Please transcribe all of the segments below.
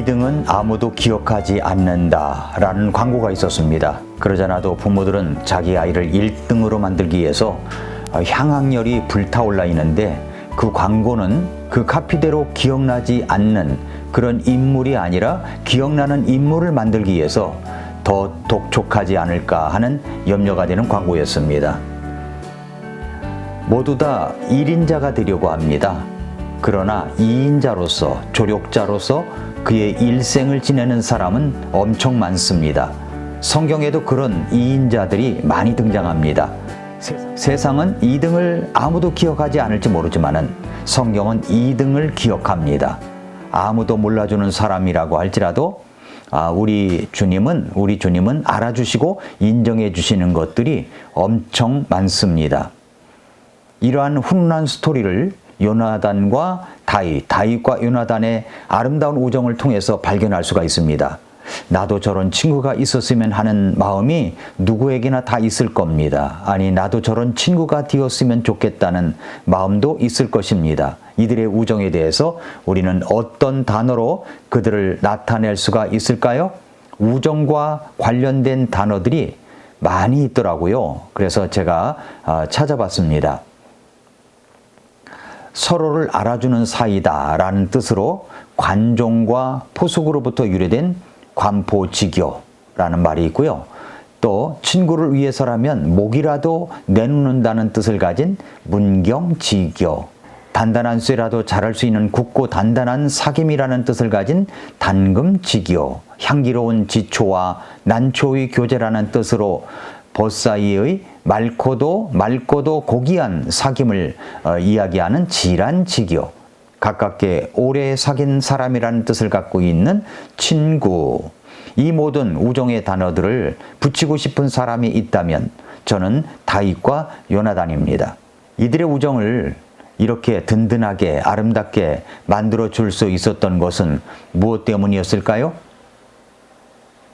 2등은 아무도 기억하지 않는다라는 광고가 있었습니다. 그러잖아도 부모들은 자기 아이를 1등으로 만들기 위해서 향학열이 불타올라 있는데, 그 광고는 그 카피대로 기억나지 않는 그런 인물이 아니라 기억나는 인물을 만들기 위해서 더 독촉하지 않을까 하는 염려가 되는 광고였습니다. 모두 다 1인자가 되려고 합니다. 그러나 2인자로서, 조력자로서 그의 일생을 지내는 사람은 엄청 많습니다. 성경에도 그런 2인자들이 많이 등장합니다. 세상은 2등을 아무도 기억하지 않을지 모르지만은 성경은 2등을 기억합니다. 아무도 몰라주는 사람이라고 할지라도 우리 주님은 알아주시고 인정해 주시는 것들이 엄청 많습니다. 이러한 훈훈한 스토리를 요나단과 다윗과 요나단의 아름다운 우정을 통해서 발견할 수가 있습니다. 나도 저런 친구가 있었으면 하는 마음이 누구에게나 다 있을 겁니다. 아니, 나도 저런 친구가 되었으면 좋겠다는 마음도 있을 것입니다. 이들의 우정에 대해서 우리는 어떤 단어로 그들을 나타낼 수가 있을까요? 우정과 관련된 단어들이 많이 있더라고요. 그래서 제가 찾아봤습니다. 서로를 알아주는 사이다라는 뜻으로 관종과 포숙으로부터 유래된 관포지교라는 말이 있고요. 또 친구를 위해서라면 목이라도 내놓는다는 뜻을 가진 문경지교, 단단한 쇠라도 자랄 수 있는 굳고 단단한 사귐이라는 뜻을 가진 단금지교, 향기로운 지초와 난초의 교제라는 뜻으로 벗사이의 맑고도 고귀한 사귐을 이야기하는 지란지교, 가깝게 오래 사귄 사람이라는 뜻을 갖고 있는 친구. 이 모든 우정의 단어들을 붙이고 싶은 사람이 있다면 저는 다윗과 요나단입니다. 이들의 우정을 이렇게 든든하게 아름답게 만들어 줄 수 있었던 것은 무엇 때문이었을까요?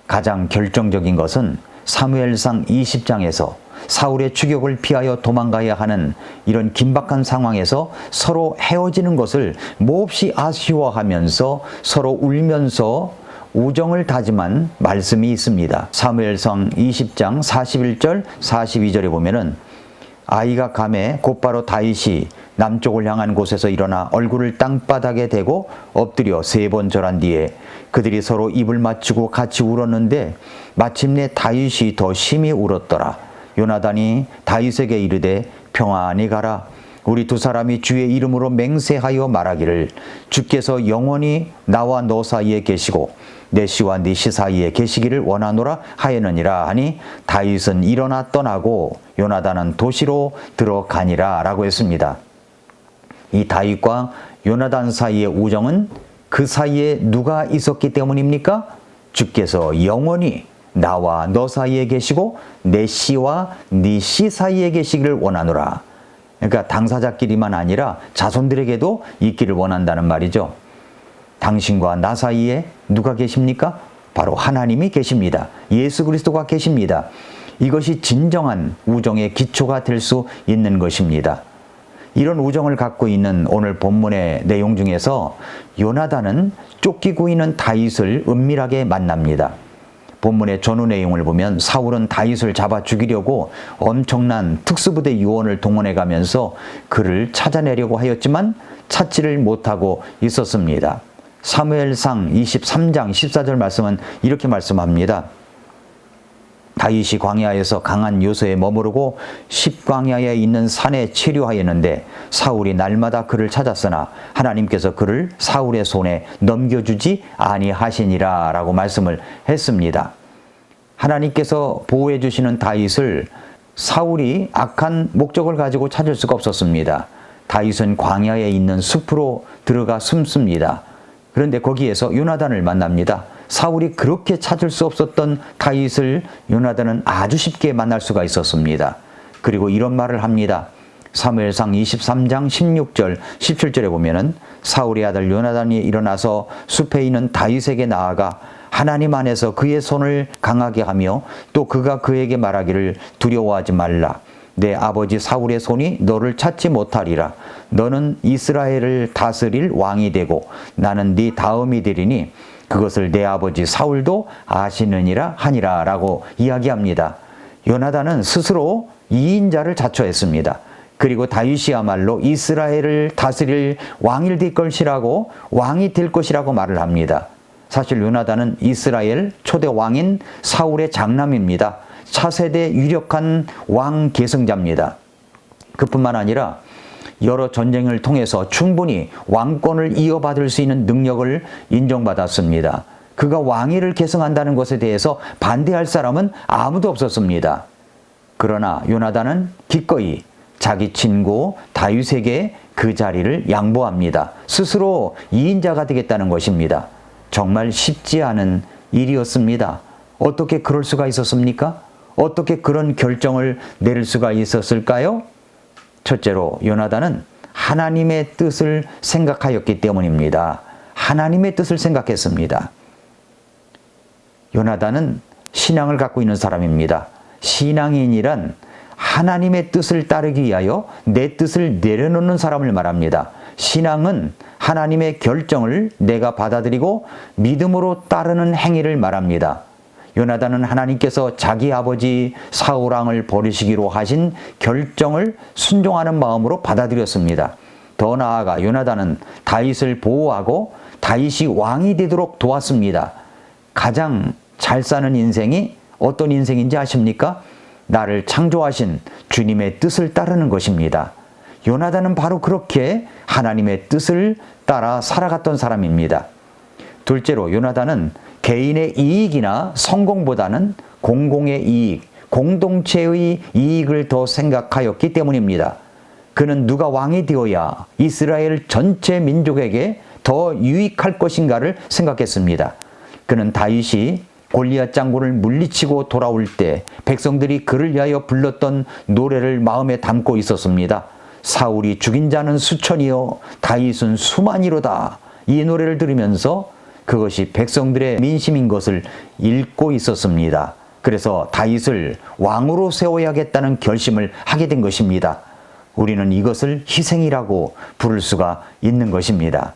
가장 결정적인 것은 사무엘상 20장에서 사울의 추격을 피하여 도망가야 하는 이런 긴박한 상황에서 서로 헤어지는 것을 몹시 아쉬워하면서 서로 울면서 우정을 다짐한 말씀이 있습니다. 사무엘상 20장 41절 42절에 보면은 아이가 감에 곧바로 다윗이 남쪽을 향한 곳에서 일어나 얼굴을 땅바닥에 대고 엎드려 3번 절한 뒤에 그들이 서로 입을 맞추고 같이 울었는데 마침내 다윗이 더 심히 울었더라. 요나단이 다윗에게 이르되 평안히 가라. 우리 두 사람이 주의 이름으로 맹세하여 말하기를 주께서 영원히 나와 너 사이에 계시고 내 씨와 네 씨 사이에 계시기를 원하노라 하였느니라 하니 다윗은 일어나 떠나고 요나단은 도시로 들어가니라 라고 했습니다. 이 다윗과 요나단 사이의 우정은 그 사이에 누가 있었기 때문입니까? 주께서 영원히 나와 너 사이에 계시고 내 씨와 네 씨 사이에 계시기를 원하노라. 그러니까 당사자끼리만 아니라 자손들에게도 있기를 원한다는 말이죠. 당신과 나 사이에 누가 계십니까? 바로 하나님이 계십니다. 예수 그리스도가 계십니다. 이것이 진정한 우정의 기초가 될 수 있는 것입니다. 이런 우정을 갖고 있는 오늘 본문의 내용 중에서 요나단은 쫓기고 있는 다윗을 은밀하게 만납니다. 본문의 전후 내용을 보면 사울은 다윗을 잡아 죽이려고 엄청난 특수부대 요원을 동원해 가면서 그를 찾아내려고 하였지만 찾지를 못하고 있었습니다. 사무엘상 23장 14절 말씀은 이렇게 말씀합니다. 다윗이 광야에서 강한 요새에 머무르고 십광야에 있는 산에 체류하였는데 사울이 날마다 그를 찾았으나 하나님께서 그를 사울의 손에 넘겨주지 아니하시니라 라고 말씀을 했습니다. 하나님께서 보호해 주시는 다윗을 사울이 악한 목적을 가지고 찾을 수가 없었습니다. 다윗은 광야에 있는 숲으로 들어가 숨습니다. 그런데 거기에서 요나단을 만납니다. 사울이 그렇게 찾을 수 없었던 다윗을 요나단은 아주 쉽게 만날 수가 있었습니다. 그리고 이런 말을 합니다. 사무엘상 23장 16절 17절에 보면은 사울의 아들 요나단이 일어나서 숲에 있는 다윗에게 나아가 하나님 안에서 그의 손을 강하게 하며 또 그가 그에게 말하기를 두려워하지 말라. 내 아버지 사울의 손이 너를 찾지 못하리라. 너는 이스라엘을 다스릴 왕이 되고 나는 네 다음이 되리니 그것을 내 아버지 사울도 아시느니라 하니라 라고 이야기합니다. 요나단은 스스로 2인자를 자처했습니다. 그리고 다윗이야말로 이스라엘을 다스릴 왕이 될 것이라고 말을 합니다. 사실 요나단은 이스라엘 초대 왕인 사울의 장남입니다. 차세대 유력한 왕 계승자입니다. 그뿐만 아니라 여러 전쟁을 통해서 충분히 왕권을 이어받을 수 있는 능력을 인정받았습니다. 그가 왕위를 계승한다는 것에 대해서 반대할 사람은 아무도 없었습니다. 그러나 요나단은 기꺼이 자기 친구 다윗에게 그 자리를 양보합니다. 스스로 2인자가 되겠다는 것입니다. 정말 쉽지 않은 일이었습니다. 어떻게 그럴 수가 있었습니까? 어떻게 그런 결정을 내릴 수가 있었을까요? 첫째로 요나단은 하나님의 뜻을 생각하였기 때문입니다. 하나님의 뜻을 생각했습니다. 요나단은 신앙을 갖고 있는 사람입니다. 신앙인이란 하나님의 뜻을 따르기 위하여 내 뜻을 내려놓는 사람을 말합니다. 신앙은 하나님의 결정을 내가 받아들이고 믿음으로 따르는 행위를 말합니다. 요나단은 하나님께서 자기 아버지 사울 왕을 버리시기로 하신 결정을 순종하는 마음으로 받아들였습니다. 더 나아가 요나단은 다윗을 보호하고 다윗이 왕이 되도록 도왔습니다. 가장 잘 사는 인생이 어떤 인생인지 아십니까? 나를 창조하신 주님의 뜻을 따르는 것입니다. 요나단은 바로 그렇게 하나님의 뜻을 따라 살아갔던 사람입니다. 둘째로 요나단은 개인의 이익이나 성공보다는 공공의 이익, 공동체의 이익을 더 생각하였기 때문입니다. 그는 누가 왕이 되어야 이스라엘 전체 민족에게 더 유익할 것인가를 생각했습니다. 그는 다윗이 골리앗 장군을 물리치고 돌아올 때 백성들이 그를 위하여 불렀던 노래를 마음에 담고 있었습니다. 사울이 죽인 자는 수천이요 다윗은 수만이로다. 이 노래를 들으면서 그것이 백성들의 민심인 것을 읽고 있었습니다. 그래서 다윗을 왕으로 세워야겠다는 결심을 하게 된 것입니다. 우리는 이것을 희생이라고 부를 수가 있는 것입니다.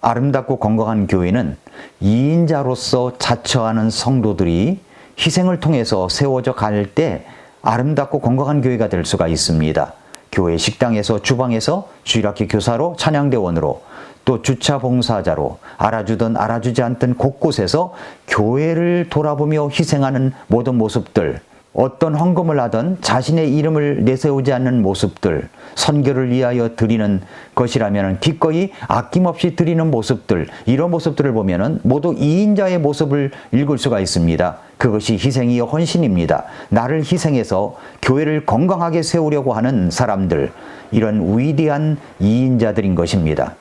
아름답고 건강한 교회는 2인자로서 자처하는 성도들이 희생을 통해서 세워져 갈 때 아름답고 건강한 교회가 될 수가 있습니다. 교회 식당에서 주방에서 주일학교 교사로 찬양대원으로 또 주차 봉사자로 알아주든 알아주지 않든 곳곳에서 교회를 돌아보며 희생하는 모든 모습들, 어떤 헌금을 하든 자신의 이름을 내세우지 않는 모습들, 선교를 위하여 드리는 것이라면 기꺼이 아낌없이 드리는 모습들, 이런 모습들을 보면 모두 2인자의 모습을 읽을 수가 있습니다. 그것이 희생이요 헌신입니다. 나를 희생해서 교회를 건강하게 세우려고 하는 사람들, 이런 위대한 2인자들인 것입니다.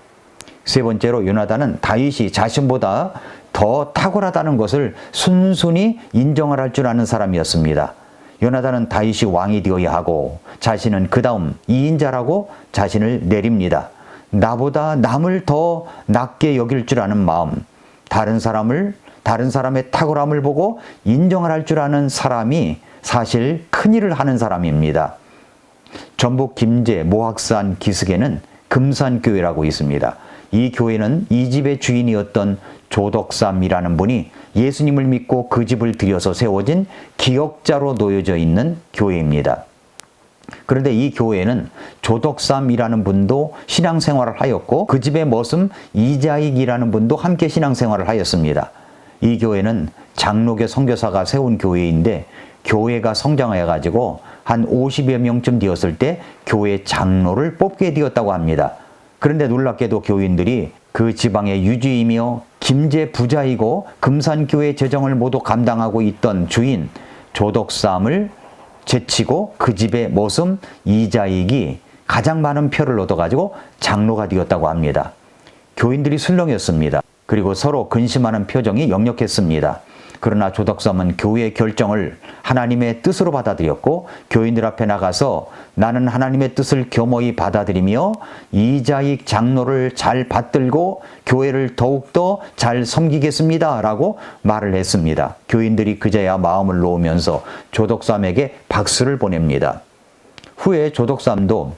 세 번째로 요나단은 다윗이 자신보다 더 탁월하다는 것을 순순히 인정을 할 줄 아는 사람이었습니다. 요나단은 다윗이 왕이 되어야 하고 자신은 그 다음 2인자라고 자신을 내립니다. 나보다 남을 더 낮게 여길 줄 아는 마음, 다른 사람의 탁월함을 보고 인정을 할 줄 아는 사람이 사실 큰일을 하는 사람입니다. 전북 김제 모학산 기슭에는 금산교회라고 있습니다. 이 교회는 이 집의 주인이었던 조덕삼이라는 분이 예수님을 믿고 그 집을 들여서 세워진 기역자로 놓여져 있는 교회입니다. 그런데 이 교회는 조덕삼이라는 분도 신앙생활을 하였고 그 집의 머슴 이자익이라는 분도 함께 신앙생활을 하였습니다. 이 교회는 장로교 선교사가 세운 교회인데 교회가 성장해 가지고 한 50여 명쯤 되었을 때 교회 장로를 뽑게 되었다고 합니다. 그런데 놀랍게도 교인들이 그 지방의 유지이며 김제 부자이고 금산교회 재정을 모두 감당하고 있던 주인 조덕삼을 제치고 그 집의 머슴 이자익이 가장 많은 표를 얻어가지고 장로가 되었다고 합니다. 교인들이 술렁였습니다. 그리고 서로 근심하는 표정이 역력했습니다. 그러나 조덕삼은 교회의 결정을 하나님의 뜻으로 받아들였고 교인들 앞에 나가서 나는 하나님의 뜻을 겸허히 받아들이며 이자익 장로를 잘 받들고 교회를 더욱더 잘 섬기겠습니다 라고 말을 했습니다. 교인들이 그제야 마음을 놓으면서 조덕삼에게 박수를 보냅니다. 후에 조덕삼도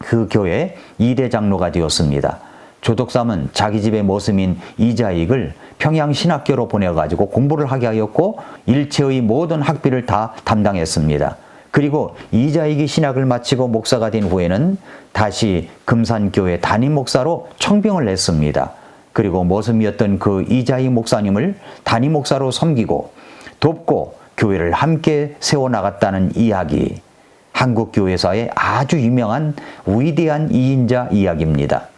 그 교회 2대 장로가 되었습니다. 조덕삼은 자기 집의 모습인 이자익을 평양신학교로 보내가지고 공부를 하게 하였고 일체의 모든 학비를 다 담당했습니다. 그리고 이자익이 신학을 마치고 목사가 된 후에는 다시 금산교회 담임 목사로 청빙을 했습니다. 그리고 모습이었던 그 이자익 목사님을 담임 목사로 섬기고 돕고 교회를 함께 세워나갔다는 이야기, 한국 교회사의 아주 유명한 위대한 이인자 이야기입니다.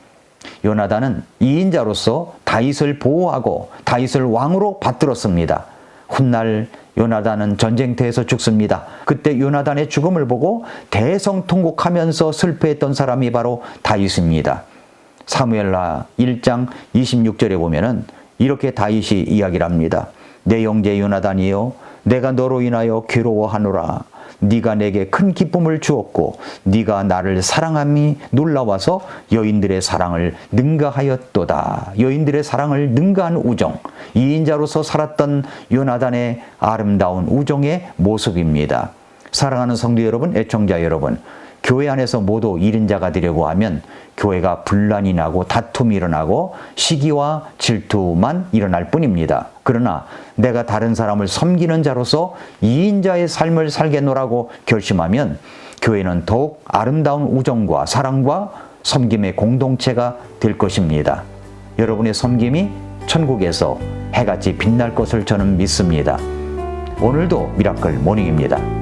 요나단은 이인자로서 다윗을 보호하고 다윗을 왕으로 받들었습니다. 훗날 요나단은 전쟁터에서 죽습니다. 그때 요나단의 죽음을 보고 대성통곡하면서 슬퍼했던 사람이 바로 다윗입니다. 사무엘하 1장 26절에 보면은 이렇게 다윗이 이야기를 합니다. 내 형제 요나단이여, 내가 너로 인하여 괴로워하노라. 네가 내게 큰 기쁨을 주었고 네가 나를 사랑함이 놀라워서 여인들의 사랑을 능가하였도다. 여인들의 사랑을 능가한 우정, 이인자로서 살았던 요나단의 아름다운 우정의 모습입니다. 사랑하는 성도 여러분, 애청자 여러분, 교회 안에서 모두 이인자가 되려고 하면 교회가 분란이 나고 다툼이 일어나고 시기와 질투만 일어날 뿐입니다. 그러나 내가 다른 사람을 섬기는 자로서 이인자의 삶을 살겠노라고 결심하면 교회는 더욱 아름다운 우정과 사랑과 섬김의 공동체가 될 것입니다. 여러분의 섬김이 천국에서 해같이 빛날 것을 저는 믿습니다. 오늘도 미라클 모닝입니다.